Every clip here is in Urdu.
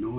9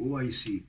OIC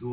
2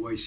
OIC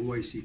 OIC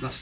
10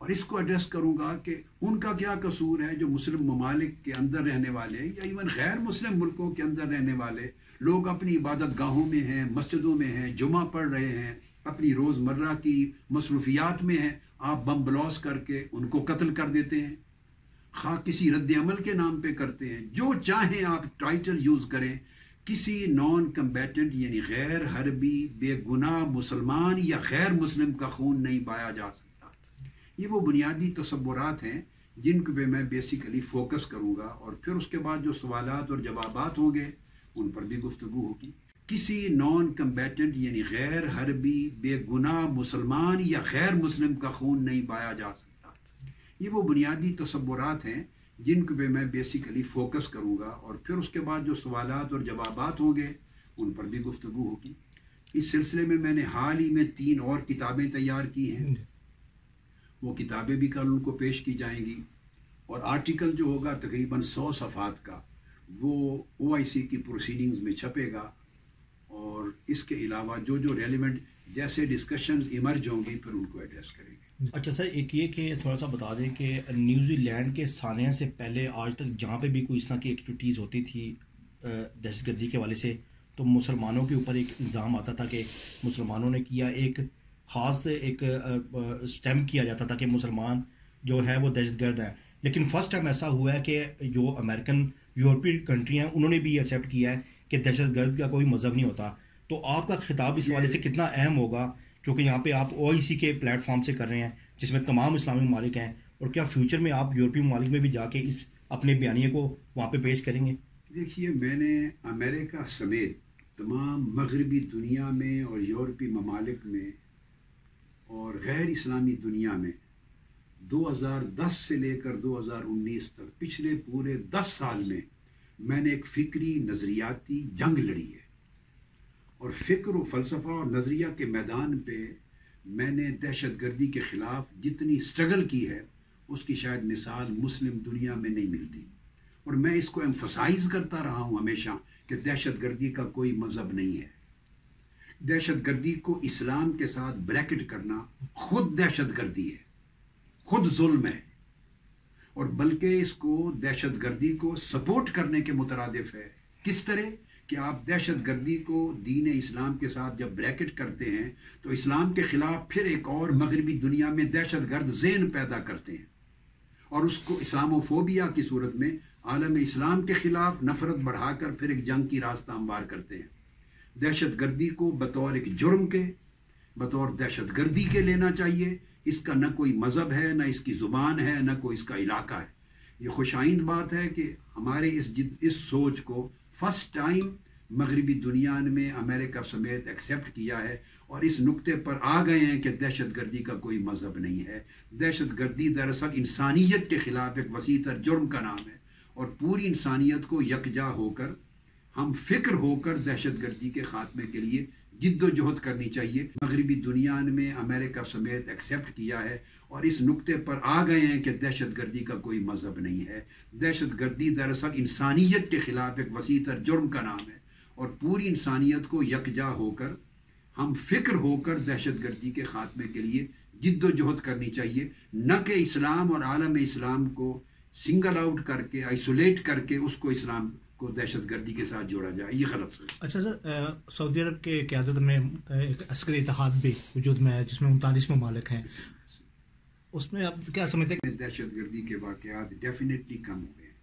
اور اس کو ایڈریس کروں گا کہ ان کا کیا قصور ہے جو مسلم ممالک کے اندر رہنے والے یا ایون غیر مسلم ملکوں کے اندر رہنے والے لوگ اپنی عبادت گاہوں میں ہیں، مسجدوں میں ہیں، جمعہ پڑھ رہے ہیں، اپنی روزمرہ کی مصروفیات میں ہیں، آپ بم بلوس کر کے ان کو قتل کر دیتے ہیں، خواہ کسی رد عمل کے نام پہ کرتے ہیں، جو چاہیں آپ ٹائٹل یوز کریں، کسی نان کمبیٹنٹ یعنی غیر حربی بے گناہ مسلمان یا غیر مسلم کا خون نہیں بایا جا سکتا۔ یہ وہ بنیادی تصورات ہیں جن پہ میں بیسیکلی فوکس کروں گا، اور پھر اس کے بعد جو سوالات اور جوابات ہوں گے ان پر بھی گفتگو ہوگی۔ کسی نان کمبیٹنٹ یعنی غیر حربی بے گناہ مسلمان یا غیر مسلم کا خون نہیں بایا جا سکتا۔ یہ وہ بنیادی تصورات ہیں جن پہ میں بیسیکلی فوکس کروں گا، اور پھر اس کے بعد جو سوالات اور جوابات ہوں گے ان پر بھی گفتگو ہوگی۔ اس سلسلے میں نے حال ہی میں 3 اور کتابیں تیار کی ہیں، وہ کتابیں بھی کل ان کو پیش کی جائیں گی، اور آرٹیکل جو ہوگا تقریباً 100 صفحات کا وہ OIC کی پروسیڈنگز میں چھپے گا، اور اس کے علاوہ جو ریلیونٹ جیسے ڈسکشنز ایمرج ہوں گی پھر ان کو ایڈریس کریں گے۔ اچھا سر، ایک یہ کہ تھوڑا سا بتا دیں کہ نیوزی لینڈ کے سانحہ سے پہلے آج تک جہاں پہ بھی کوئی اس طرح کی ایکٹیویٹیز ہوتی تھی دہشت گردی کے حوالے سے، تو مسلمانوں کے اوپر ایک الزام آتا تھا کہ مسلمانوں نے کیا، ایک خاص ایک اسٹیمپ کیا جاتا تھا کہ مسلمان جو ہے وہ دہشت گرد ہیں۔ لیکن فرسٹ ٹائم ایسا ہوا ہے کہ جو امریکن یورپی کنٹری ہیں انہوں نے بھی ایکسیپٹ کیا ہے کہ دہشت گرد کا کوئی مذہب نہیں ہوتا۔ تو آپ کا خطاب اس حوالے سے کتنا اہم ہوگا، کیونکہ یہاں پہ آپ OIC کے پلیٹ فارم سے کر رہے ہیں جس میں تمام اسلامی ممالک ہیں، اور کیا فیوچر میں آپ یورپی ممالک میں بھی جا کے اس اپنے بیانیے کو وہاں پہ پیش کریں گے؟ دیکھیے، میں نے امریکہ سمیت تمام مغربی دنیا میں اور یورپی ممالک میں اور غیر اسلامی دنیا میں 2010 سے لے کر 2019 تک پچھلے پورے 10 سال میں نے ایک فکری نظریاتی جنگ لڑی ہے، اور فکر و فلسفہ اور نظریہ کے میدان پہ میں نے دہشت گردی کے خلاف جتنی سٹرگل کی ہے اس کی شاید مثال مسلم دنیا میں نہیں ملتی، اور میں اس کو ایمفسائز کرتا رہا ہوں ہمیشہ کہ دہشت گردی کا کوئی مذہب نہیں ہے۔ دہشت گردی کو اسلام کے ساتھ بریکٹ کرنا خود دہشت گردی ہے، خود ظلم ہے، اور بلکہ اس کو دہشت گردی کو سپورٹ کرنے کے مترادف ہے۔ کس طرح کہ آپ دہشت گردی کو دین اسلام کے ساتھ جب بریکٹ کرتے ہیں تو اسلام کے خلاف پھر ایک اور مغربی دنیا میں دہشت گرد ذہن پیدا کرتے ہیں، اور اس کو اسلاموفوبیا کی صورت میں عالم اسلام کے خلاف نفرت بڑھا کر پھر ایک جنگ کی راستہ ہموار کرتے ہیں۔ دہشت گردی کو بطور ایک جرم کے، بطور دہشت گردی کے لینا چاہیے۔ اس کا نہ کوئی مذہب ہے، نہ اس کی زبان ہے، نہ کوئی اس کا علاقہ ہے۔ یہ خوش آئند بات ہے کہ ہمارے اس سوچ کو فرسٹ ٹائم مغربی دنیا میں امریکہ سمیت ایکسیپٹ کیا ہے، اور اس نقطے پر آ گئے ہیں کہ دہشت گردی کا کوئی مذہب نہیں ہے۔ دہشت گردی دراصل انسانیت کے خلاف ایک وسیع تر جرم کا نام ہے، اور پوری انسانیت کو یکجا ہو کر، ہم فکر ہو کر دہشت گردی کے خاتمے کے لیے جد و جہد کرنی چاہیے۔ مغربی دنیا میں امریکہ سمیت ایکسیپٹ کیا ہے، اور اس نقطے پر آ گئے ہیں کہ دہشت گردی کا کوئی مذہب نہیں ہے۔ دہشت گردی دراصل انسانیت کے خلاف ایک وسیع تر جرم کا نام ہے، اور پوری انسانیت کو یکجا ہو کر، ہم فکر ہو کر دہشت گردی کے خاتمے کے لیے جد و جہد کرنی چاہیے، نہ کہ اسلام اور عالم اسلام کو سنگل آؤٹ کر کے، آئسولیٹ کر کے اس کو اسلام کو دہشت گردی کے ساتھ جوڑا جائے۔ یہ غلط سوچ۔ اچھا سر، سعودی عرب کے قیادت میں ایک عسکری اتحاد بھی وجود میں ہے جس میں 39 ممالک ہیں، اس میں آپ کیا سمجھتے ہیں؟ دہشت گردی کے واقعات ڈیفینیٹلی کم ہوئے ہیں،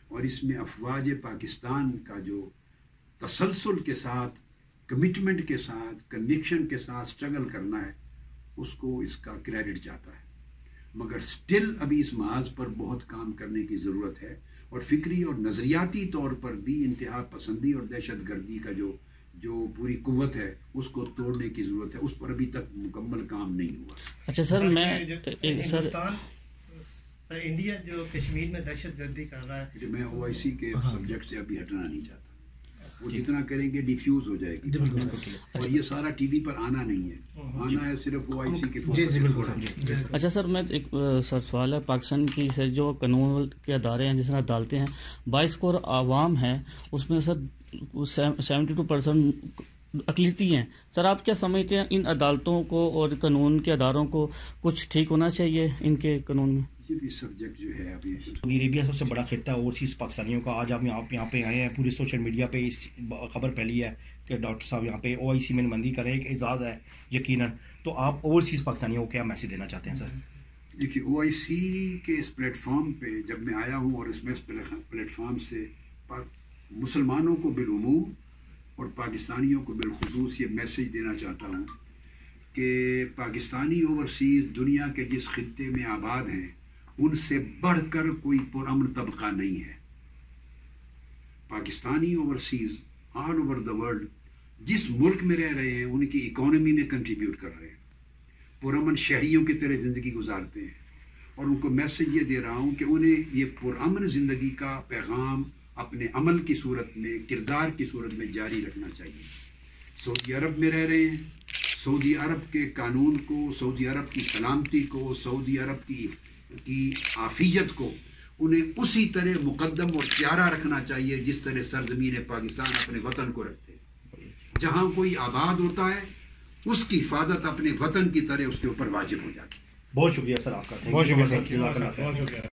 اور اس میں افواج پاکستان کا جو تسلسل کے ساتھ، کمٹمنٹ کے ساتھ، کنوکشن کے ساتھ سٹرگل کرنا ہے، اس کو اس کا کریڈٹ جاتا ہے، مگر سٹل ابھی اس محاذ پر بہت کام کرنے کی ضرورت ہے، اور فکری اور نظریاتی طور پر بھی انتہا پسندی اور دہشت گردی کا جو پوری قوت ہے اس کو توڑنے کی ضرورت ہے، اس پر ابھی تک مکمل کام نہیں ہوا۔ اچھا سر، سر انڈیا جو کشمیر میں دہشت گردی کر رہا ہے، میں OIC کے سبجیکٹ سے ابھی ہٹنا نہیں چاہتا، وہ جتنا کریں گے ڈیفیوز ہو جائے گی، اور یہ سارا ٹی وی پر آنا نہیں ہے، آنا ہے صرف OIC کے۔ اچھا سر، میں ایک سوال ہے، پاکستان کی سر جو قانون کے ادارے ہیں جس طرح عدالتیں ہیں، 22 کروڑ عوام ہیں، اس میں سر 72% اقلیتی ہیں. سر آپ کیا سمجھتے ہیں ان عدالتوں کو اور قانون کے اداروں کو کچھ ٹھیک ہونا چاہیے ان کے قانون میں؟ یہ بھی سبجیکٹ جو ہے ابھی سعودی عربیہ سب سے بڑا خطہ ہے اوورسیز پاکستانیوں کا. آج آپ یہاں پہ آئے ہیں, پورے سوشل میڈیا پہ اس خبر پھیلی ہے کہ ڈاکٹر صاحب یہاں پہ OIC میں نمائندگی کریں, ایک اعزاز ہے یقیناً. تو آپ اوورسیز پاکستانیوں کو کیا میسج دینا چاہتے ہیں سر؟ دیکھیے OIC کے اس پلیٹ فارم پہ جب میں آیا ہوں اور اس پلیٹ فارم سے مسلمانوں کو بالعموم اور پاکستانیوں کو بالخصوص یہ میسج دینا چاہتا ہوں کہ پاکستانی اوورسیز دنیا کے جس خطے میں آباد ہیں ان سے بڑھ کر کوئی پرامن طبقہ نہیں ہے. Pakistani overseas all over the world جس ملک میں رہ رہے ہیں ان کی اکانومی میں کنٹریبیوٹ کر رہے ہیں, پرامن شہریوں کی طرح زندگی گزارتے ہیں, اور ان کو میسج یہ دے رہا ہوں کہ انہیں یہ پرامن زندگی کا پیغام اپنے عمل کی صورت میں, کردار کی صورت میں جاری رکھنا چاہیے. سعودی عرب میں رہ رہے ہیں, سعودی عرب کے قانون کو, سعودی عرب کی سلامتی کو, سعودی عرب کی عافیت کو انہیں اسی طرح مقدم اور پیارا رکھنا چاہیے جس طرح سرزمین پاکستان اپنے وطن کو رکھتے ہیں. جہاں کوئی آباد ہوتا ہے اس کی حفاظت اپنے وطن کی طرح اس کے اوپر واجب ہو جاتی ہے. بہت شکریہ سر آپ کا. بہت شکریہ سر.